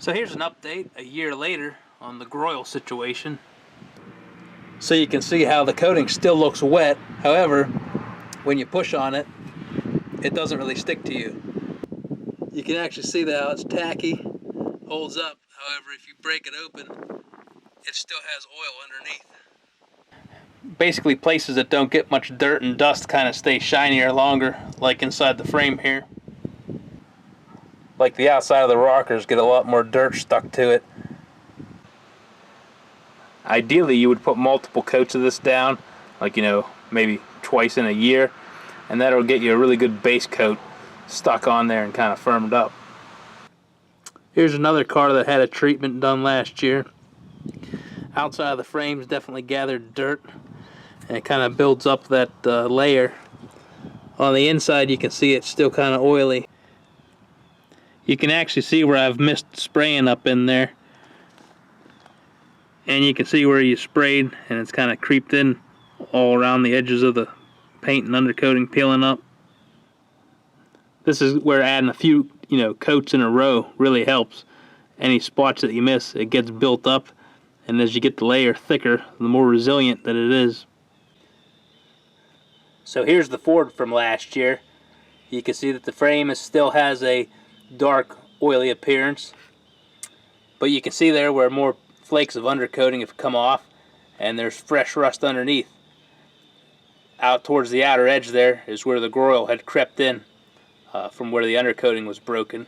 So here's an update a year later on the Groil situation. So you can see how the coating still looks wet. However, when you push on it, it doesn't really stick to you. You can actually see that how it's tacky, holds up. However, if you break it open, it still has oil underneath. Basically, places that don't get much dirt and dust kind of stay shinier longer, like inside the frame here. Like the outside of the rockers get a lot more dirt stuck to it. Ideally, you would put multiple coats of this down, like, maybe twice in a year, and that'll get you a really good base coat stuck on there and kind of firmed up. Here's another car that had a treatment done last year. Outside of the frames definitely gathered dirt, and it kind of builds up that layer. On the inside you can see it's still kind of oily. You can actually see where I've missed spraying up in there, and you can see where you sprayed and it's kind of creeped in all around the edges of the paint and undercoating peeling up. This is where adding a few coats in a row really helps. Any spots that you miss, it gets built up, and as you get the layer thicker, the more resilient that it is. So here's the Ford from last year. You can see that the frame still has a dark, oily appearance, but you can see there where more flakes of undercoating have come off, and there's fresh rust underneath. Out towards the outer edge there is where the Groil had crept in from where the undercoating was broken.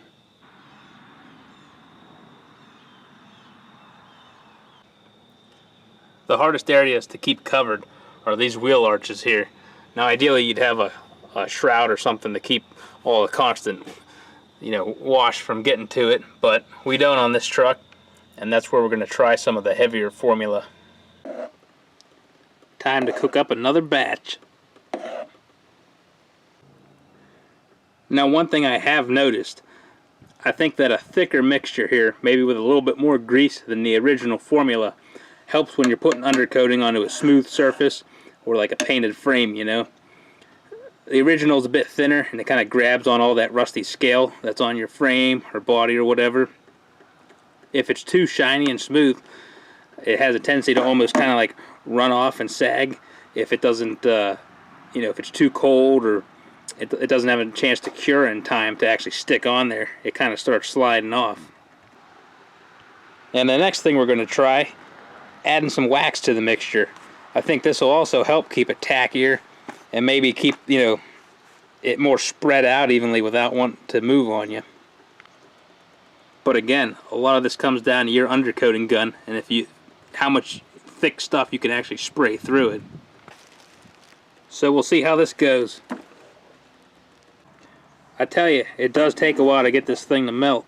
The hardest areas to keep covered are these wheel arches here. Now ideally you'd have a shroud or something to keep all the constant wash from getting to it, but we don't on this truck, and that's where we're going to try some of the heavier formula. Time to cook up another batch. Now, one thing I have noticed, I think that a thicker mixture here, maybe with a little bit more grease than the original formula, helps when you're putting undercoating onto a smooth surface or like a painted frame, The original is a bit thinner, and it kind of grabs on all that rusty scale that's on your frame or body or whatever. If it's too shiny and smooth, it has a tendency to almost kind of like run off and sag. If it doesn't, if it's too cold or it doesn't have a chance to cure in time to actually stick on there, it kind of starts sliding off. And the next thing we're going to try, adding some wax to the mixture. I think this will also help keep it tackier and maybe keep it more spread out evenly without wanting to move on you. But again, a lot of this comes down to your undercoating gun and how much thick stuff you can actually spray through it. So we'll see how this goes. I tell you, it does take a while to get this thing to melt.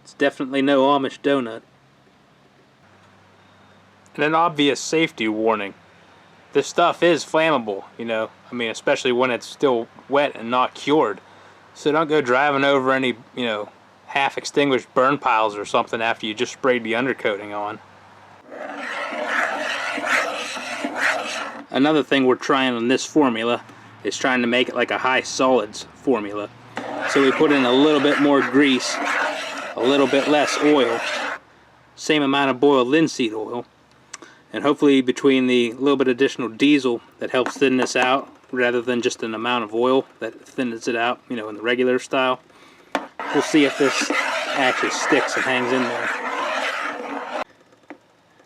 It's definitely no Amish donut. And an obvious safety warning. This stuff is flammable, especially when it's still wet and not cured. So don't go driving over any, half extinguished burn piles or something after you just sprayed the undercoating on. Another thing we're trying on this formula is trying to make it like a high solids formula. So we put in a little bit more grease, a little bit less oil, same amount of boiled linseed oil, and hopefully between the little bit additional diesel that helps thin this out rather than just an amount of oil that thins it out, in the regular style. We'll see if this actually sticks and hangs in there.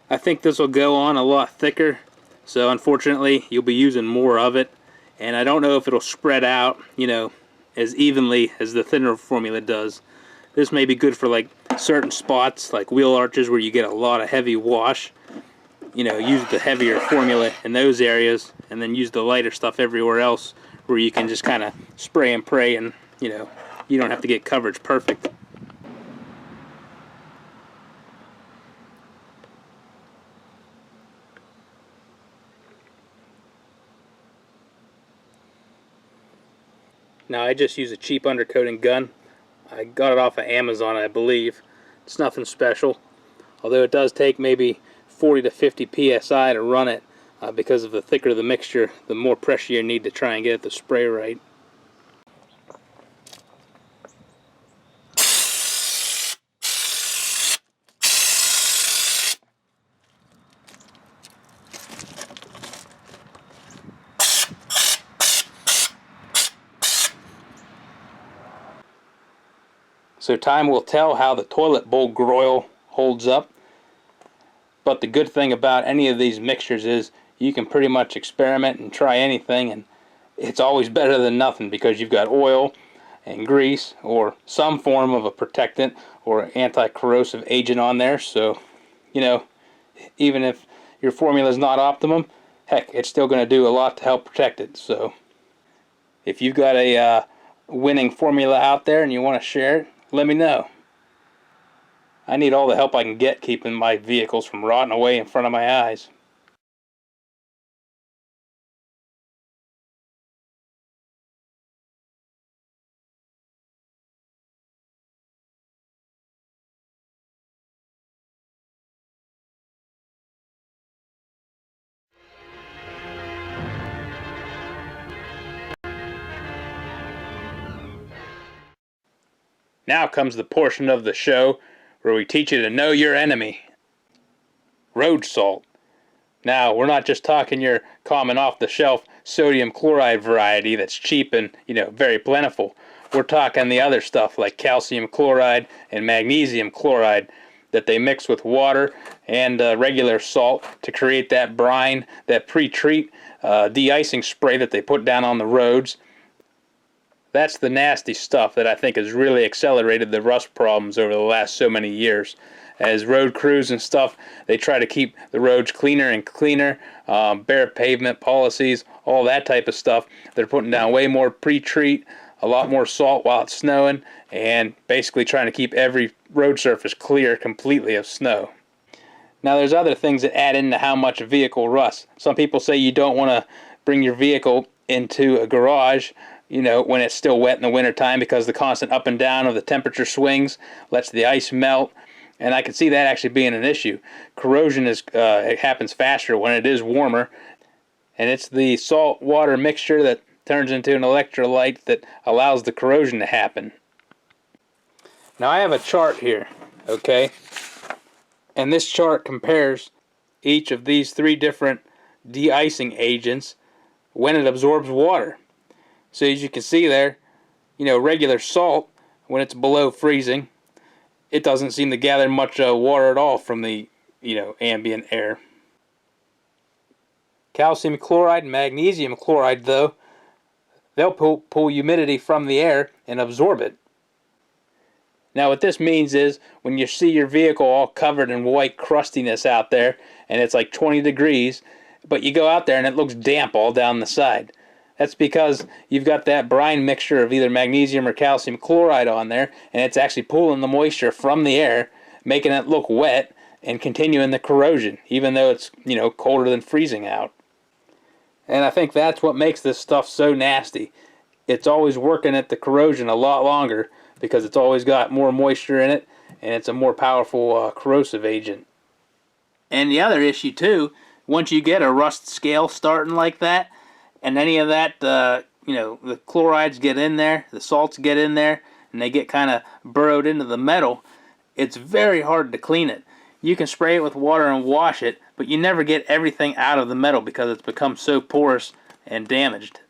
I think this will go on a lot thicker, so unfortunately you'll be using more of it, and I don't know if it'll spread out, as evenly as the thinner formula does. This may be good for like certain spots, like wheel arches where you get a lot of heavy wash. Use the heavier formula in those areas, and then use the lighter stuff everywhere else where you can just kind of spray and pray, and you don't have to get coverage perfect. Now I just use a cheap undercoating gun. I got it off of Amazon, I believe. It's nothing special, although it does take maybe 40 to 50 psi to run it, because of the thicker the mixture, the more pressure you need to try and get it to spray right. So time will tell how the toilet bowl Groil holds up. But the good thing about any of these mixtures is you can pretty much experiment and try anything, and it's always better than nothing because you've got oil and grease or some form of a protectant or anti-corrosive agent on there. So, you know, even if your formula is not optimum, heck, it's still going to do a lot to help protect it. So if you've got a winning formula out there and you want to share it, let me know. I need all the help I can get keeping my vehicles from rotting away in front of my eyes. Now comes the portion of the show where we teach you to know your enemy. Road salt. Now, we're not just talking your common off-the-shelf sodium chloride variety that's cheap and, very plentiful. We're talking the other stuff like calcium chloride and magnesium chloride that they mix with water and regular salt to create that brine, that pre-treat de-icing spray that they put down on the roads. That's the nasty stuff that I think has really accelerated the rust problems over the last so many years. As road crews and stuff, they try to keep the roads cleaner and cleaner, bare pavement policies, all that type of stuff. They're putting down way more pre-treat, a lot more salt while it's snowing, and basically trying to keep every road surface clear completely of snow. Now there's other things that add into how much a vehicle rusts. Some people say you don't want to bring your vehicle into a garage when it's still wet in the wintertime because the constant up and down of the temperature swings lets the ice melt. And I can see that actually being an issue. Corrosion it happens faster when it is warmer. And it's the salt water mixture that turns into an electrolyte that allows the corrosion to happen. Now I have a chart here, okay? And this chart compares each of these three different de-icing agents when it absorbs water. So as you can see there, regular salt, when it's below freezing, it doesn't seem to gather much water at all from the, ambient air. Calcium chloride and magnesium chloride, though, they'll pull humidity from the air and absorb it. Now what this means is when you see your vehicle all covered in white crustiness out there and it's like 20 degrees, but you go out there and it looks damp all down the side. That's because you've got that brine mixture of either magnesium or calcium chloride on there, and it's actually pulling the moisture from the air, making it look wet and continuing the corrosion, even though it's, colder than freezing out. And I think that's what makes this stuff so nasty. It's always working at the corrosion a lot longer because it's always got more moisture in it, and it's a more powerful corrosive agent. And the other issue too, once you get a rust scale starting like that, and any of that, the chlorides get in there, the salts get in there, and they get kind of burrowed into the metal, it's very hard to clean it. You can spray it with water and wash it, but you never get everything out of the metal because it's become so porous and damaged.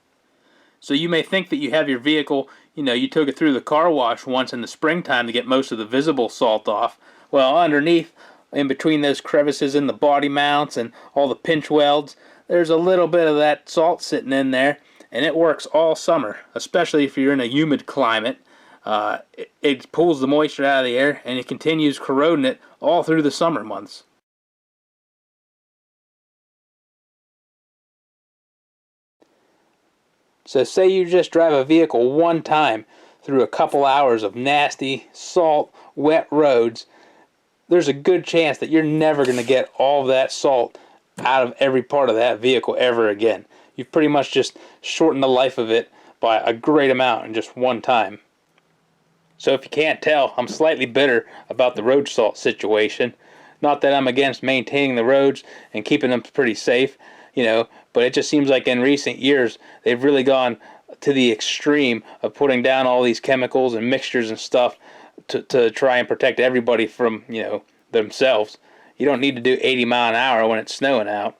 So you may think that you have your vehicle, you took it through the car wash once in the springtime to get most of the visible salt off. Well, underneath, in between those crevices in the body mounts and all the pinch welds, there's a little bit of that salt sitting in there, and it works all summer, especially if you're in a humid climate. It pulls the moisture out of the air, and it continues corroding it all through the summer months. So say you just drive a vehicle one time through a couple hours of nasty, salt, wet roads, there's a good chance that you're never going to get all of that salt out of every part of that vehicle ever again. You've pretty much just shortened the life of it by a great amount in just one time. So if you can't tell, I'm slightly bitter about the road salt situation. Not that I'm against maintaining the roads and keeping them pretty safe, but it just seems like in recent years they've really gone to the extreme of putting down all these chemicals and mixtures and stuff to try and protect everybody from, themselves. You don't need to do 80 miles an hour when it's snowing out.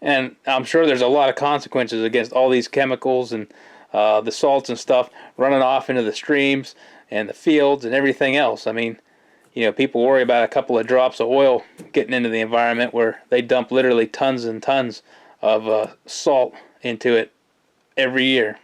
And I'm sure there's a lot of consequences against all these chemicals and the salts and stuff running off into the streams, and the fields and everything else. I mean, you know, people worry about a couple of drops of oil getting into the environment where they dump literally tons and tons of salt into it every year.